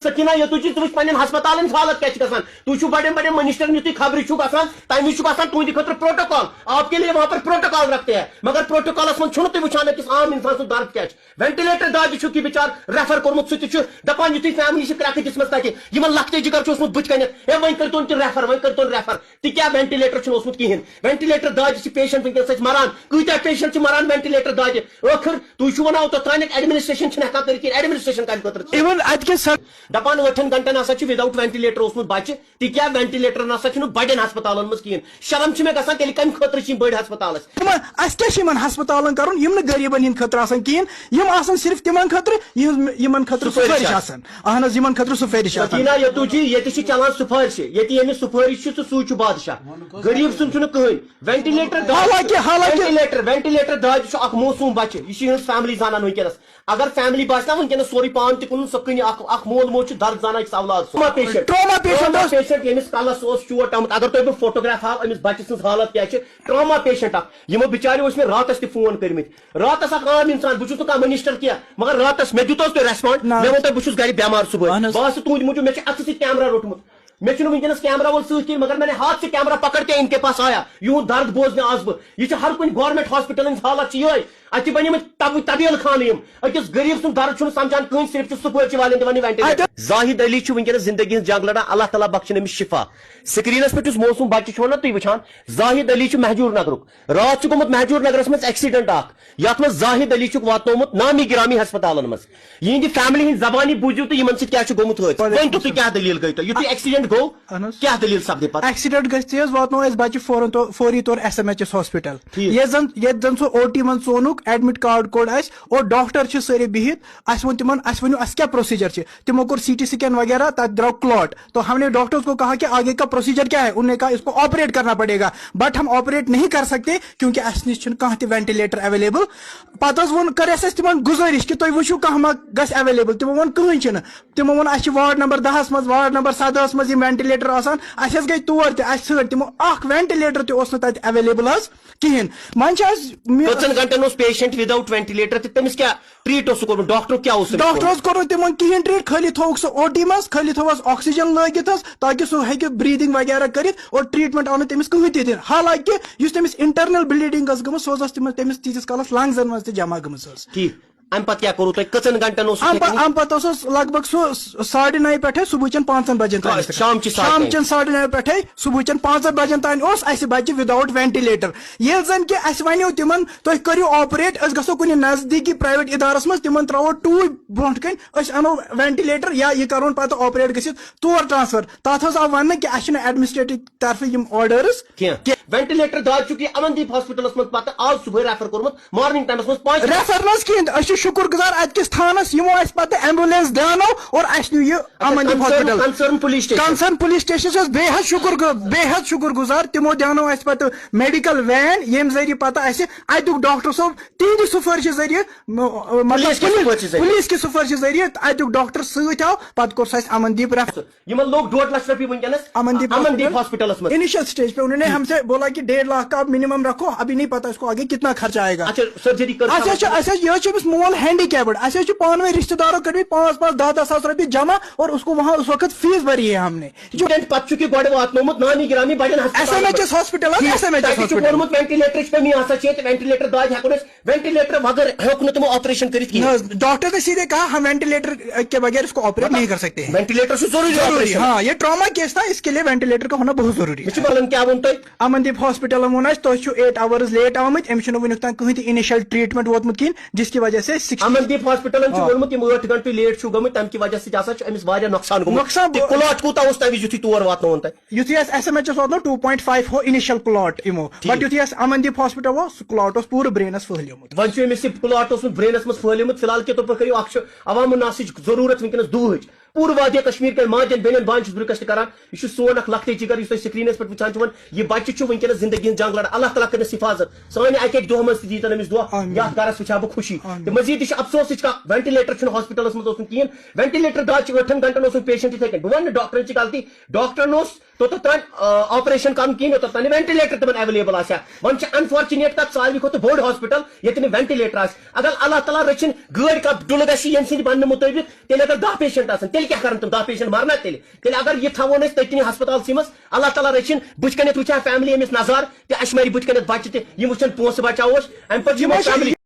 सकीना यतुची तुझ पन्न हस्पताल हालत क्या तुम बड़े बड़े मिनिस्टर यु खबर तमें तुंद खतर प्रोटोकॉल आपके लिए वहां पर प्रोटोकॉल रखते हैं मगर प्रोटोकॉलस मन तुम वुचान अकिस आम इंसान सुन दर्द क्या वेंटिलेटर दाद कि बिचार रेफर कोर्मुत सह दपान यु फैमिली क्रैक दिस तक लकटे जिगर बुत कन वन कर रेफर वन कर रेफर क्या वेंटिलेटर कहें वेंटिलेटर दाद पेशेंट वनस मरान कत्या पेशेंट मरान वेंटिलेटर दाद आखिर तुम वन तोतान एडमिनिस्ट्रेशन हेकान एडमिनिस्ट्रेशन कर दपान 8 घंटन हसा विदाउट वेंटिलेटर बच्चे क्या वेंटिलेटर नसा बड़न हस्पताल मज कहें शर्म मे गसान तेल कम खतर बड़ हस्पताल हस्पताल कर गरीबन हंद खतर कहें सिर्फ तिमन खतर सुफारिश अहन खतर सुफारिश ये चलान सुफारिश ये सुफारिश सू बादशाह गरीब सुन कहें वेंटिलेटर दाद मौसूम बच्चे यह फैमिली जानान वनस अगर फैमिली बास वनस सोरे पान तुन सह कन मोल मोज दर्द जाना औलाद पेशेंट यमिस कलस चोट आमुत अगर तुम बह फोटोग्राफ हाव अमिस बच्चे सज हालत क्या ट्रामा पेशेंट यमो बिचारो मे रातस फोन कर्मित रातस आम इंसान बहुत कह मिनिस्टर क्या मगर रातस मे दुत तुम रेस्पॉन्ड मे वो बहुत गर बेमार सुबह बस तुंद मूजूब मे अथ सह कैमरा रोटमुत मे वनस कैमरा वोल सही मगर मैंने हाथ से कैमरा पकड़ के इनके पास आया यूं दर्द बोझने आज बह हर कुछ गवर्नमेंट हॉस्पिटल हालत ये अत बन तबील खान अकिस गरीब सुन दर्द समझान कहीं सिर्फ सुपारी वाले दिवान वेंटिलेटर जाहिद अली वनस जिंदगी जंग लड़ा अल्लाह ताला बख्शन अमिस शिफा स्क्रीनस पे मौसूम बच्चे ना तुम वुचान जाहिद अली महजूर नगरुक रात गोमुत महजूर नगरस मज एक्सीडेंट यथ मज जाहिद अली वातनोमुत नामी गिरामी हस्पताल मज यहद फैमिली हंद जबानी बूझू तो इन क्या गोमुत वन तो क्या दलील गई तो यु एक्सीडेंट गो क्या दलील सपदे पे एक्सीडेंट गो वातनो बच्चे फौरी तौर SMHS हॉस्पिटल ये जन सो OT मन सोनुक एडमिट कार्ड कोड और डॉक्टर सारे बिहित वन तिमन वो क्या प्रोसीजर तिमो को CT स्कैन वगैरह तक द्राव क्लॉट तो हमने डॉक्टर्स को कहा कि आगे का प्रोसीजर क्या है उन्होंने कहा इसको ऑपरेट करना पड़ेगा बट हम ऑपरेट नहीं कर सकते क्योंकि अस कह वेंटिलेटर अवेलेबल पत वो कर तिमन गुजारिश कि तुम वो कह गस अवेलेबल तिमो वो कहें तिमो वो वार्ड नंबर 10 मज वार्ड नंबर 17 मज वेंटिलेटर आसान गई तौर तिमो वेंटिलेटर तक अवेलेबल कहें मन घंटन पेशेंट विदाउट वेंटिलेटर तमिस क्या ट्रीट डॉक्टर क्या डॉक्टर कोर तिमन कहें ट्रीट खाली थोक सो OT मज खाली थोस ऑक्सीजन लगित ताकि सह हे ब्रीदिंग वगैरह कर और ट्रीटमेंट आव तमिस कहीं दिन हालांकि तमिस इंटरनल ब्लीडिंग गम सो तमिस तीस कालस लंग्सन मज जमा गम अम पत क्या करूँ कचन घंटन अम पत लगभग सो 9:30 पे सुबह 5 बजन शाम 9:30 पे सुबह 5 बजन तान बच्चे विदाउट वेंटिलेटर ये जन कि वनो तिमन तुम करो ऑपरेट गो कुछ नजदीकी प्राइवेट इदारस मज तिमन त्रो टूर ब्रो कन अनो वेंटिलेटर या यह करो पे ऑपरेट गसित तौर ट्रांसफर तथ आव वन कि एडमिनिस्ट्रेटिव तरफ ऑर्डर्स वेंटिलेटर दाद चुकी अमनदीप हॉस्पिटल मज पे आज सुबह रेफर कोर्मुत मॉर्निंग टाइमस मज रेफर कहें शुक्र गुजार अतकिस थानस यमो पे एम्बुलेंस देनो और यह Amandeep hospital concern police station बेहद शुक्र गुजार तिमो देनो पे मेडिकल वैन यम जरिए पता अतुक डॉक्टर सोब तिहद सुफारिश जरिए पुलिस की सुफारिश जरिए अतुक डॉक्टर सत आव पे कोर अमनदीप रेफर लोग 2.5 लाख रुपये वनस अमनदीप हॉस्पिटल इनिशियल स्टेज पे उन्होंने हमसे बोला कि 1.5 लाख का मिनिमम रखो अभी नहीं पता इसको आगे कितना खर्चा आएगा सर्जरी मोल हैंडीकैप्ड पानवे रिश्तेदारों कर 5-10 सास रुपये जमा और उसको वहाँ उस वक्त फीस भरी है हमने जो नामी गिरामी SMHS हॉस्पिटल वेंटिलेटर वेंटिलेटर दाद वेंटिलेटर बगैर तुम ऑपरेशन कर डॉक्टर ने सीधे कहा हम वेंटिलेटर के बगैर इसको ऑपरेट नहीं कर सकते वेंटिलेटर से जरूरी हाँ ये ट्रॉमा केस था इसके लिए वेंटिलेटर का होना बहुत जरूरी है क्या वन अमनदीप हॉस्पिटल वो 8 आवर्स लेट आमुत वन कहीं इनिशियल ट्रीटमेंट वोतमुत कहीं जिसकी वजह से अमनदीप हॉस्पिटल 8 घंटे लेट गमुत तम की वजह से नुकसान क्लॉट कूत तवि तौर वातन युथी SMHS वातनो 2.5 हो इनिशियल क्लॉट इमो बट युथी अमनदीप हॉस्पिटल वो क्लॉट पूरे ब्रेनस फहलियोमुत वन क्लॉट ब्रेनस मज फहलियोमुत फिलहाल के तौर पर करो अवाम नासिच जरूरत वनस दूज पूरे वादिया कश्मीर के माजन बेन बान रिक्वेस्ट कर यह सोन लकटे जिगर स्क्रीन पे वुचान यह बच्चे वनस जिंदगी जंग लड़ा अल्लाह ताला कर हिफाजत सान अक दह मज दीतन अमिस दुआ या गरस वुचा बह खुशी मजीद अफसोस वेंटिलेटर हॉस्पिटल मज कहें वेंटिलेटर दाद 8 घंटन पेशेंट इथे बह वन डॉक्टर गलती डॉक्टर तोतान ऑपरेशन कर कहें तोतान वेंटिलेटर तमन अवेलेबल वन अनफॉर्चुनेट तक सारे खुद बोड़ हॉस्पिटल ये वेंटिलेटर अगर अल्लाह ताला रचिन गाड़ी का डुल ग बन मुताबिक तेल अगर 10 पेशेंट تیل کیا کرن تم 10 پیشنٹ مرنا تیل اگر یہ تھاون اس تتنی ہسپتال سی مز اللہ تعالیٰ رچن بچ کنت وچھا فیملی امس نظار تہ اش مری بچ کنت بچہ تہ یم وچھن پونسہ بچاوس ام پتہ